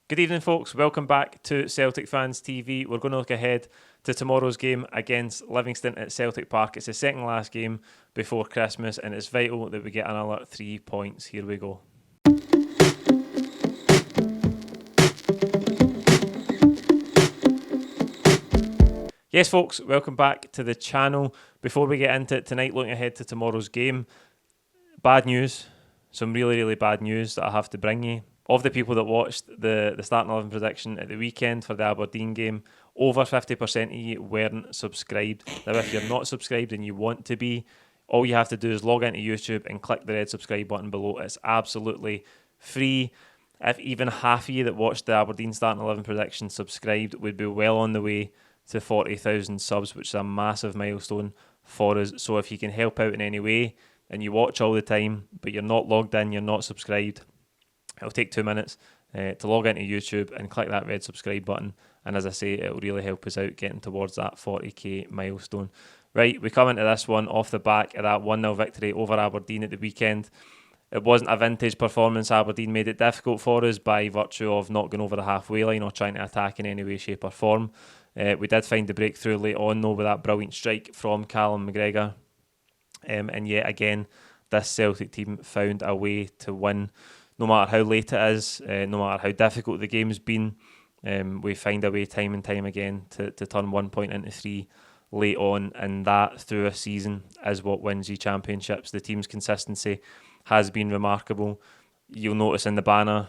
Good evening, folks. Welcome back to Celtic Fans TV. We're going to look ahead to tomorrow's game against Livingston at Celtic Park. It's the second last game before Christmas, and it's vital that we get another 3 points. Here we go. Yes, folks, welcome back to the channel. Before we get into it tonight, looking ahead to tomorrow's game, bad news. Some really bad news that I have to bring you. Of the people that watched the starting 11 prediction at the weekend for the Aberdeen game, over 50% of you weren't subscribed. Now, if you're not subscribed and you want to be, all you have to do is log into YouTube and click the red subscribe button below. It's absolutely free. If even half of you that watched the Aberdeen starting 11 prediction subscribed, we'd be well on the way to 40,000 subs, which is a massive milestone for us. So if you can help out in any way and you watch all the time, but you're not logged in, you're not subscribed, it'll take 2 minutes to log into YouTube and click that red subscribe button. And as I say, it'll really help us out getting towards that 40k milestone. Right, we come into this one off the back of that 1-0 victory over Aberdeen at the weekend. It wasn't a vintage performance. Aberdeen made it difficult for us by virtue of not going over the halfway line or trying to attack in any way, shape or form. We did find the breakthrough late on though with that brilliant strike from Callum McGregor. And yet again, this Celtic team found a way to win. No matter how late it is, no matter how difficult the game's been, we find a way time and time again to turn 1 point into 3 late on, and that through a season is what wins you championships. The team's consistency has been remarkable. You'll notice in the banner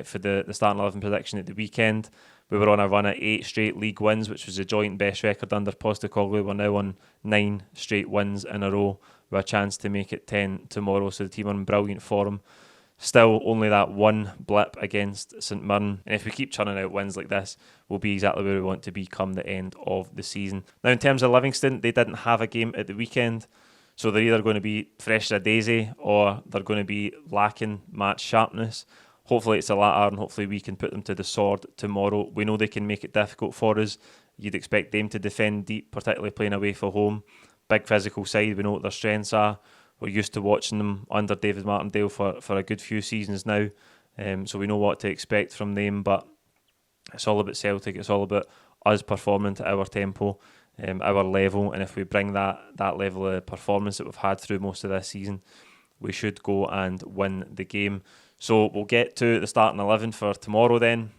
for the starting 11 prediction at the weekend, we were on a run at 8 straight league wins, which was a joint best record under Postecoglou. We're now on 9 straight wins in a row with a chance to make it 10 tomorrow, so the team are in brilliant form. Still only that one blip against St Mirren, and if we keep churning out wins like this, we'll be exactly where we want to be come the end of the season. Now, in terms of Livingston, they didn't have a game at the weekend, so they're either going to be fresh as a daisy or they're going to be lacking match sharpness. Hopefully it's the latter, and hopefully we can put them to the sword tomorrow. We know they can make it difficult for us. You'd expect them to defend deep, particularly playing away from home. Big physical side, we know what their strengths are. We're used to watching them under David Martindale for a good few seasons now, so we know what to expect from them, but it's all about Celtic. It's all about us performing to our tempo, our level, and if we bring that level of performance that we've had through most of this season, we should go and win the game. So we'll get to the starting 11 for tomorrow then,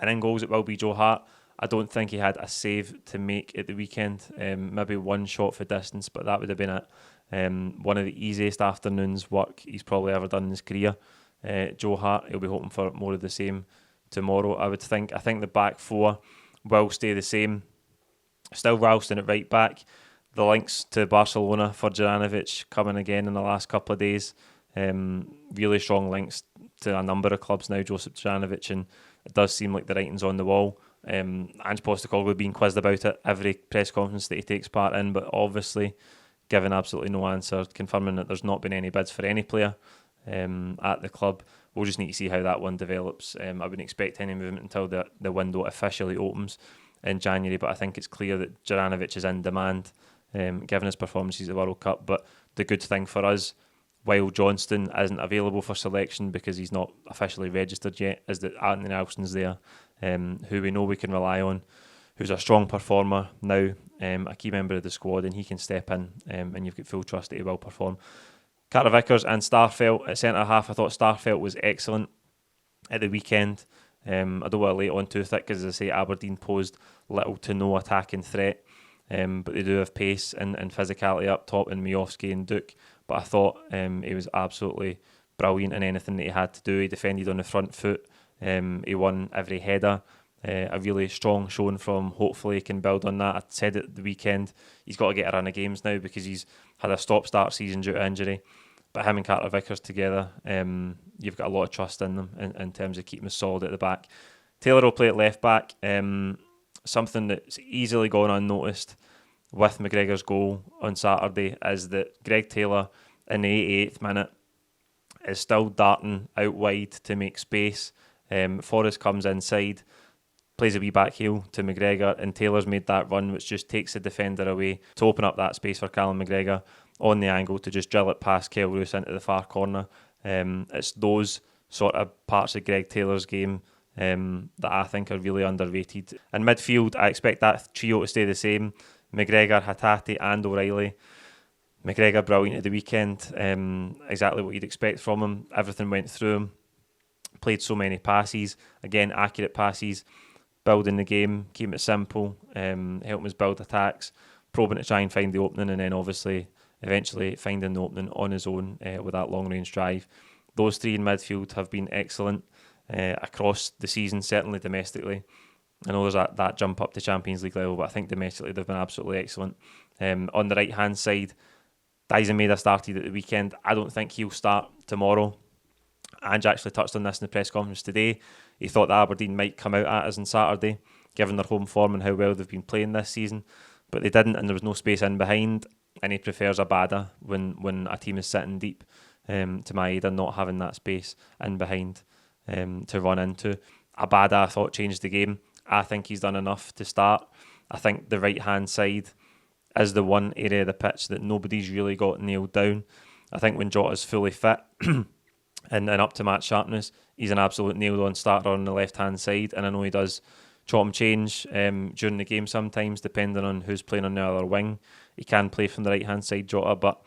and in goals it will be Joe Hart. I don't think he had a save to make at the weekend, maybe one shot for distance, but that would have been it. One of the easiest afternoons work he's probably ever done in his career. Joe Hart, he'll be hoping for more of the same tomorrow, I would think. I think the back four will stay the same. Still Ralston at right back. The links to Barcelona for Juranovic coming again in the last couple of days. Really strong links to a number of clubs now, Josip Juranovic, and it does seem like the writing's on the wall. Ange Postecoglou being quizzed about it every press conference that he takes part in, but obviously given absolutely no answer, confirming that there's not been any bids for any player at the club. We'll just need to see how that one develops. I wouldn't expect any movement until the window officially opens in January, but I think it's clear that Juranovic is in demand, given his performances at the World Cup. But the good thing for us, while Johnston isn't available for selection because he's not officially registered yet, is that Anthony Ralston's there, who we know we can rely on, who's a strong performer now, a key member of the squad, and he can step in, and you've got full trust that he will perform. Carter Vickers and Starfelt at centre-half. I thought Starfelt was excellent at the weekend. I don't want to lay it on too thick because, as I say, Aberdeen posed little to no attacking threat, but they do have pace and physicality up top in Miovski and Duke. But I thought he was absolutely brilliant in anything that he had to do. He defended on the front foot. He won every header. A really strong showing from. Hopefully he can build on that. I said at the weekend he's got to get a run of games now because he's had a stop-start season due to injury. But him and Carter Vickers together, you've got a lot of trust in them in terms of keeping us solid at the back. Taylor will play at left back. Something that's easily gone unnoticed with McGregor's goal on Saturday is that Greg Taylor in the 88th minute is still darting out wide to make space. Forrest comes inside, plays a wee back heel to McGregor, and Taylor's made that run which just takes the defender away to open up that space for Callum McGregor on the angle to just drill it past Kyle Roos into the far corner. It's those sort of parts of Greg Taylor's game that I think are really underrated. In midfield, I expect that trio to stay the same. McGregor, Hatate and O'Reilly. McGregor brilliant at the weekend, exactly what you'd expect from him. Everything went through him, played so many passes, again accurate passes, building the game, keeping it simple, helping us build attacks, probing to try and find the opening, and then obviously eventually finding the opening on his own with that long range drive. Those three in midfield have been excellent across the season, certainly domestically. I know there's that jump up to Champions League level, but I think domestically they've been absolutely excellent. On the right hand side, Dyson Maeda started at the weekend. I don't think he'll start tomorrow. Ange actually touched on this in the press conference today. He thought that Aberdeen might come out at us on Saturday, given their home form and how well they've been playing this season. But they didn't, and there was no space in behind. And he prefers Abada when a team is sitting deep to Maeda not having that space in behind to run into. Abada, I thought, changed the game. I think he's done enough to start. I think the right-hand side is the one area of the pitch that nobody's really got nailed down. I think when Jota's fully fit and up to match sharpness, he's an absolute nailed-on starter on the left-hand side, and I know he does chop and change during the game sometimes, depending on who's playing on the other wing. He can play from the right-hand side, Jota, but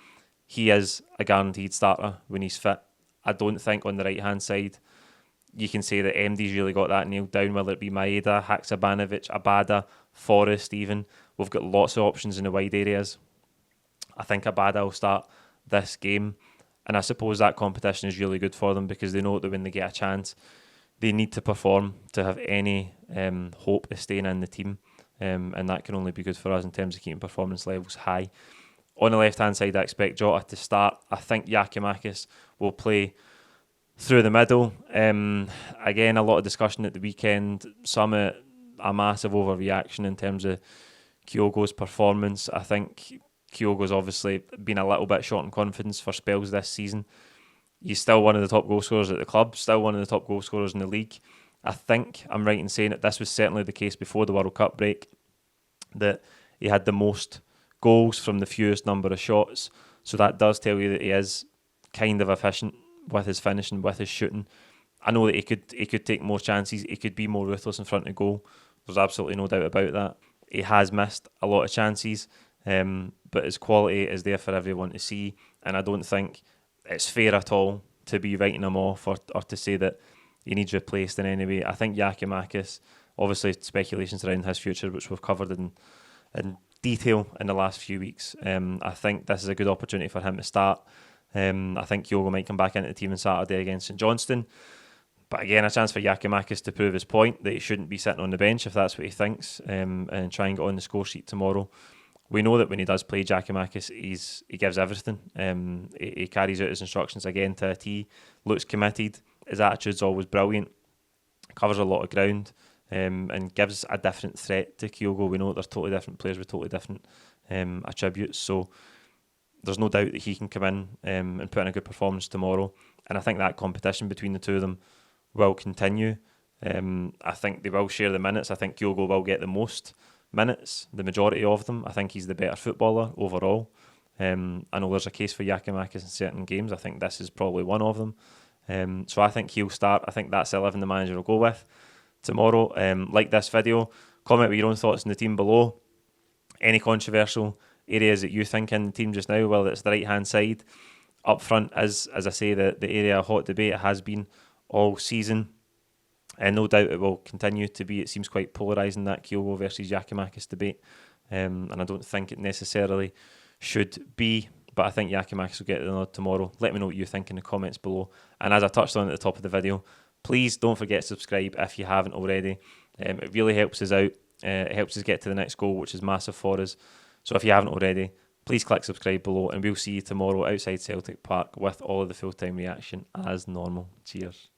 he is a guaranteed starter when he's fit. I don't think on the right-hand side you can say that MD's really got that nailed down, whether it be Maeda, Haksabanovic, Abada, Forrest even. We've got lots of options in the wide areas. I think Abada will start this game, and I suppose that competition is really good for them because they know that when they get a chance, they need to perform to have any hope of staying in the team, and that can only be good for us in terms of keeping performance levels high. On the left-hand side, I expect Jota to start. I think Giakoumakis will play through the middle. Again, a lot of discussion at the weekend. Some a massive overreaction in terms of Kyogo's performance. I think Kyogo's obviously been a little bit short in confidence for spells this season. He's still one of the top goal scorers at the club, still one of the top goal scorers in the league. I think I'm right in saying that this was certainly the case before the World Cup break, that he had the most goals from the fewest number of shots. So that does tell you that he is kind of efficient with his finishing, with his shooting. I know that he could take more chances, he could be more ruthless in front of goal. There's absolutely no doubt about that. He has missed a lot of chances, but his quality is there for everyone to see, and I don't think it's fair at all to be writing him off or to say that he needs replaced in any way. I think Giakoumakis, obviously speculations around his future, which we've covered in detail in the last few weeks. I think this is a good opportunity for him to start. I think Kyogo might come back into the team on Saturday against St Johnstone. But again, a chance for Giakoumakis to prove his point that he shouldn't be sitting on the bench if that's what he thinks, and try and get on the score sheet tomorrow. We know that when he does play, Giakoumakis, he gives everything. He carries out his instructions again to a T, looks committed. His attitude's always brilliant, covers a lot of ground, and gives a different threat to Kyogo. We know that they're totally different players with totally different attributes, so there's no doubt that he can come in and put in a good performance tomorrow. And I think that competition between the two of them will continue. I think they will share the minutes. I think Kyogo will get the most minutes, the majority of them. I think he's the better footballer overall. I know there's a case for Giakoumakis in certain games. I think this is probably one of them. So I think he'll start. I think that's the 11 the manager will go with tomorrow. Like this video, comment with your own thoughts on the team below. Any controversial areas that you think in the team just now, whether it's the right hand side, up front, as I say, the area of hot debate. It has been all season, and no doubt it will continue to be. It seems quite polarising, that Kyogo versus Giakoumakis debate, and I don't think it necessarily should be, but I think Giakoumakis will get the nod tomorrow. Let me know what you think in the comments below, and as I touched on at the top of the video, please don't forget to subscribe if you haven't already. It really helps us out. It helps us get to the next goal, which is massive for us. So if you haven't already, please click subscribe below, and we'll see you tomorrow outside Celtic Park with all of the full-time reaction as normal. Cheers.